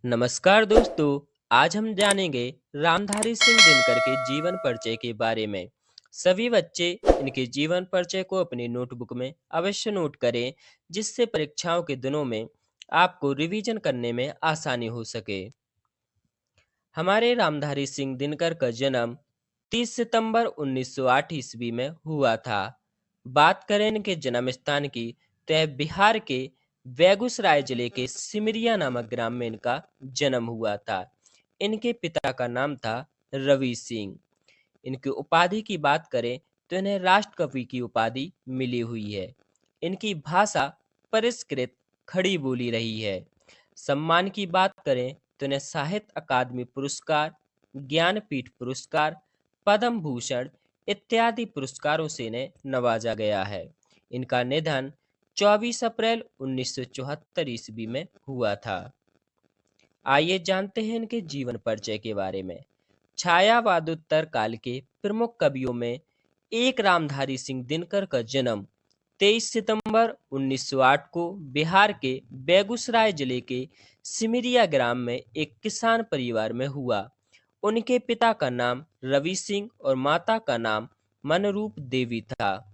नमस्कार दोस्तों। आज हम जानेंगे रामधारी सिंह दिनकर के जीवन परिचय के बारे में। सभी बच्चे इनके जीवन परिचय को अपनी नोटबुक में अवश्य नोट करें, जिससे परीक्षाओं के दिनों में आपको रिवीजन करने में आसानी हो सके। हमारे रामधारी सिंह दिनकर का जन्म 30 सितंबर 1908 ईस्वी में हुआ था। बात करें इनके जन्म स्थान की, तो यह बिहार के बेगूसराय जिले के सिमरिया नामक ग्राम में इनका जन्म हुआ था। इनके पिता का नाम था रवि सिंह। इनकी उपाधि की बात करें तो इन्हें राष्ट्र कवि की उपाधि मिली हुई है। इनकी भाषा परिष्कृत खड़ी बोली रही है। सम्मान की बात करें तो इन्हें साहित्य अकादमी पुरस्कार, ज्ञानपीठ पुरस्कार, पद्म भूषण इत्यादि पुरस्कारों से इन्हें नवाजा गया है। इनका निधन 24 अप्रैल 1974 ईस्वी में हुआ था। आइए जानते हैं इनके जीवन परिचय के बारे में। छायावादोत्तर काल के प्रमुख कवियों में एक रामधारी सिंह दिनकर का जन्म 23 सितंबर 1908 को बिहार के बेगूसराय जिले के सिमरिया ग्राम में एक किसान परिवार में हुआ। उनके पिता का नाम रवि सिंह और माता का नाम मनरूप देवी था।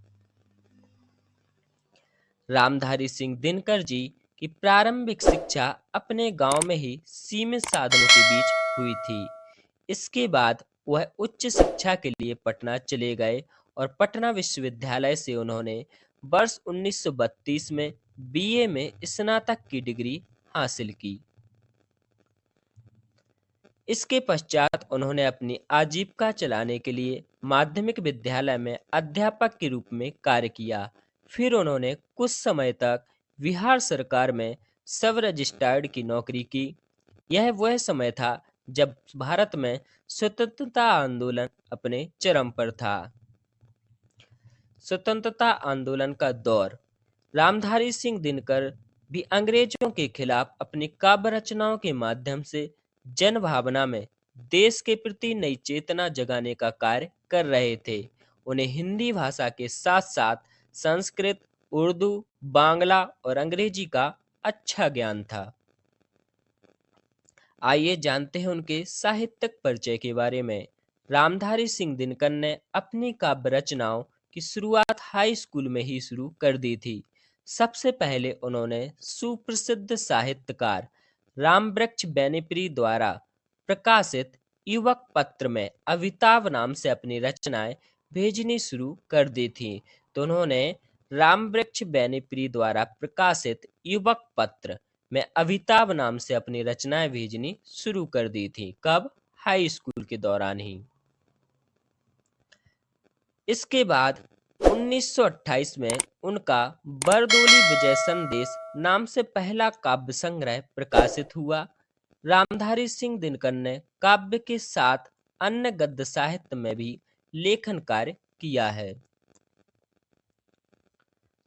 रामधारी सिंह दिनकर जी की प्रारंभिक शिक्षा अपने गांव में ही सीमित साधनों के बीच हुई थी। इसके बाद वह उच्च शिक्षा के लिए पटना चले गए और पटना विश्वविद्यालय से उन्होंने वर्ष 1932 में बीए में स्नातक की डिग्री हासिल की। इसके पश्चात उन्होंने अपनी आजीविका चलाने के लिए माध्यमिक विद्यालय में अध्यापक के रूप में कार्य किया। फिर उन्होंने कुछ समय तक बिहार सरकार में सब रजिस्ट्रार्ड की नौकरी की। यह वह समय था जब भारत में स्वतंत्रता आंदोलन अपने चरम पर था। स्वतंत्रता आंदोलन का दौर। रामधारी सिंह दिनकर भी अंग्रेजों के खिलाफ अपनी काव्य रचनाओं के माध्यम से जन भावना में देश के प्रति नई चेतना जगाने का कार्य कर रहे थे। उन्हें हिंदी भाषा के साथ साथ संस्कृत, उर्दू, बांग्ला और अंग्रेजी का अच्छा ज्ञान था। आइए जानते हैं उनके साहित्यिक परिचय के बारे में। रामधारी सिंह दिनकर ने अपनी काव्य रचनाओं की शुरुआत हाई स्कूल में ही शुरू कर दी थी। सबसे पहले उन्होंने सुप्रसिद्ध साहित्यकार रामवृक्ष बेनीप्री द्वारा प्रकाशित युवक पत्र में अविताभ नाम से अपनी रचनाएं भेजनी शुरू कर दी थी। तो उन्होंने रामवृक्ष बेनीप्री द्वारा प्रकाशित युवक पत्र में अविताभ नाम से अपनी रचनाएं भेजनी शुरू कर दी थी। कब? हाई स्कूल के दौरान ही। इसके बाद 1928 में उनका बरदोली विजय संदेश नाम से पहला काव्य संग्रह प्रकाशित हुआ। रामधारी सिंह दिनकर ने काव्य के साथ अन्य गद्य साहित्य में भी लेखन कार्य किया है।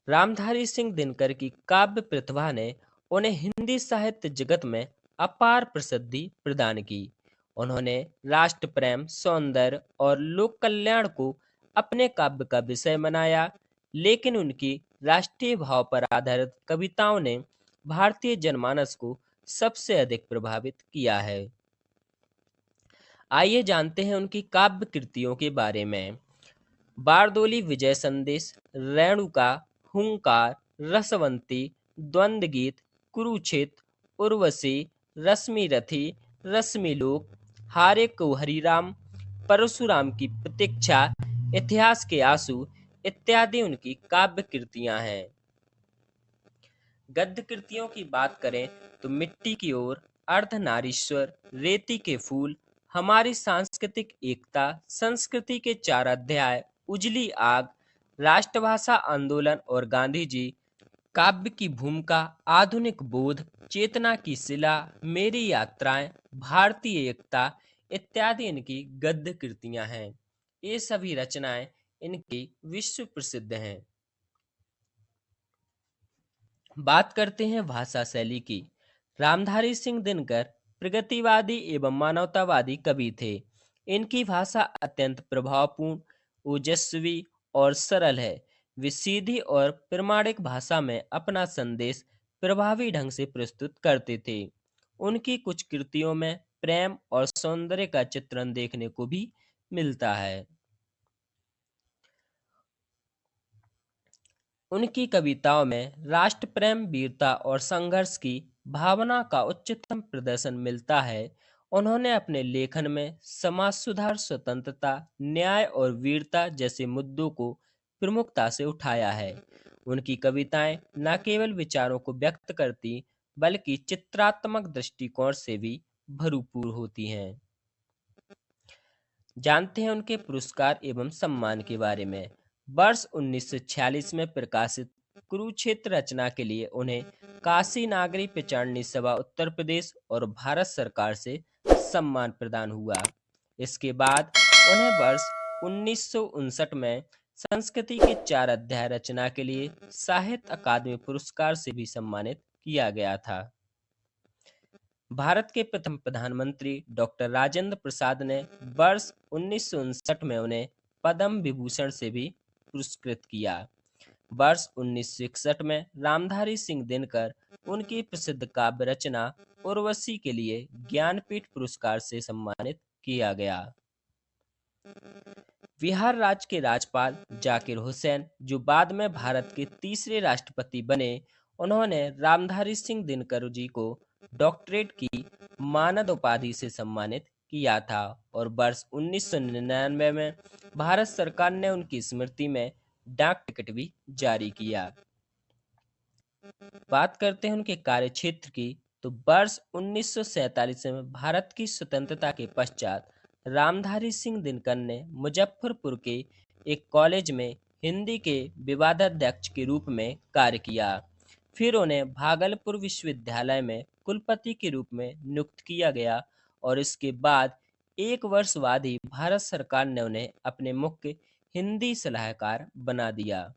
रामधारी सिंह दिनकर की काव्य प्रतिभा ने उन्हें हिंदी साहित्य जगत में अपार प्रसिद्धि प्रदान की। उन्होंने राष्ट्र प्रेम, सौंदर्य और लोक कल्याण को अपने काव्य का विषय बनाया, लेकिन उनकी राष्ट्रीय भाव पर आधारित कविताओं ने भारतीय जनमानस को सबसे अधिक प्रभावित किया है। आइए जानते हैं उनकी काव्य कृतियों के बारे में। बारदोली विजय संदेश, रेणुका, हुंकार, रसवंती, द्वंद्व गीत, कुरुक्षेत्र, उर्वशी, रश्मि रथी, रश्मिलोक, हारे को हरिराम, परशुराम की प्रतीक्षा, इतिहास के आंसू इत्यादि उनकी काव्य कृतियां हैं। गद्य कृतियों की बात करें तो मिट्टी की ओर, अर्धनारीश्वर, रेती के फूल, हमारी सांस्कृतिक एकता, संस्कृति के 4 अध्याय, उजली आग, राष्ट्रभाषा आंदोलन और गांधी जी, काव्य की भूमिका, आधुनिक बोध, चेतना की शिला, मेरी यात्राएं, भारतीय एकता इत्यादि इनकी गद्य कृतियां हैं। ये सभी रचनाएं इनकी विश्व प्रसिद्ध हैं। बात करते हैं भाषा शैली की। रामधारी सिंह दिनकर प्रगतिवादी एवं मानवतावादी कवि थे। इनकी भाषा अत्यंत प्रभावपूर्ण, ओजस्वी और सरल है। वे सीधी और प्रामाणिक भाषा में अपना संदेश प्रभावी ढंग से प्रस्तुत करते थे। उनकी कुछ कृतियों में प्रेम और सौंदर्य का चित्रण देखने को भी मिलता है। उनकी कविताओं में राष्ट्र प्रेम, वीरता और संघर्ष की भावना का उच्चतम प्रदर्शन मिलता है। उन्होंने अपने लेखन में समाज सुधार, स्वतंत्रता, न्याय और वीरता जैसे मुद्दों को प्रमुखता से उठाया है। उनकी कविताएं न केवल विचारों को व्यक्त करती, बल्कि चित्रात्मक दृष्टिकोण से भी भरपूर होती हैं। जानते हैं उनके पुरस्कार एवं सम्मान के बारे में। वर्ष 1946 में प्रकाशित कुरुक्षेत्र रचना के लिए उन्हें काशी नागरी पिचारणी सभा उत्तर प्रदेश और भारत सरकार से सम्मान प्रदान हुआ। इसके बाद उन्हें वर्ष 1959 में संस्कृति के 4 अध्याय रचना के लिए साहित्य अकादमी पुरस्कार से भी सम्मानित किया गया था। भारत के प्रथम प्रधानमंत्री डॉक्टर राजेंद्र प्रसाद ने वर्ष 1959 में उन्हें पद्म विभूषण से भी पुरस्कृत किया। वर्ष 1961 में रामधारी सिंह दिनकर उनकी प्रसिद्ध काव्य रचना उर्वशी के लिए ज्ञानपीठ पुरस्कार से सम्मानित किया गया। बिहार राज्य के राज्यपाल जाकिर हुसैन, जो बाद में भारत के तीसरे राष्ट्रपति बने, उन्होंने रामधारी सिंह दिनकर जी को डॉक्टरेट की मानद उपाधि से सम्मानित किया था और वर्ष 1999 में भारत सरकार ने उनकी स्मृति में डाक टिकट भी जारी किया। बात करते हैं उनके कार्य क्षेत्र की, तो वर्ष 1947 में भारत की स्वतंत्रता के पश्चात रामधारी सिंह दिनकर ने मुजफ्फरपुर के एक कॉलेज में हिंदी के विवादाध्यक्ष के रूप में कार्य किया। फिर उन्हें भागलपुर विश्वविद्यालय में कुलपति के रूप में नियुक्त किया गया और इसके बाद एक वर्ष बाद ही भारत सरकार ने उन्हें अपने मुख्य हिंदी सलाहकार बना दिया।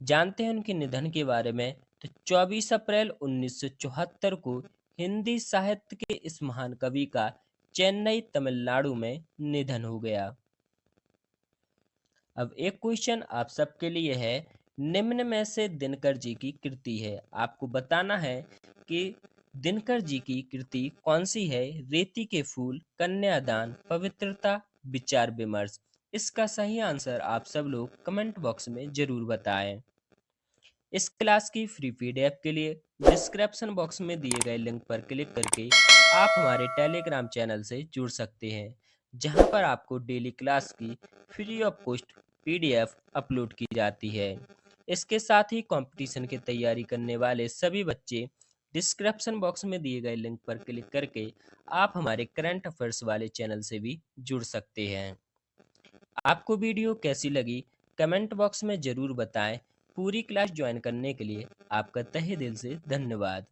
जानते हैं उनके निधन के बारे में, तो 24 अप्रैल 1974 को हिंदी साहित्य के इस महान कवि का चेन्नई, तमिलनाडु में निधन हो गया। अब एक क्वेश्चन आप सबके लिए है, निम्न में से दिनकर जी की कृति है। आपको बताना है कि दिनकर जी की कृति कौन सी है। रेती के फूल, कन्यादान, पवित्रता, विचार विमर्श। इसका सही आंसर आप सब लोग कमेंट बॉक्स में जरूर बताएं। इस क्लास की फ्री पीडीएफ के लिए डिस्क्रिप्शन बॉक्स में दिए गए लिंक पर क्लिक करके आप हमारे टेलीग्राम चैनल से जुड़ सकते हैं, जहां पर आपको डेली क्लास की free of cost PDF upload की जाती है। इसके साथ ही कंपटीशन की तैयारी करने वाले सभी बच्चे डिस्क्रिप्शन बॉक्स में दिए गए लिंक पर क्लिक करके आप हमारे करंट अफेयर्स वाले चैनल से भी जुड़ सकते हैं। आपको वीडियो कैसी लगी कमेंट बॉक्स में ज़रूर बताएं। पूरी क्लास ज्वाइन करने के लिए आपका तहे दिल से धन्यवाद।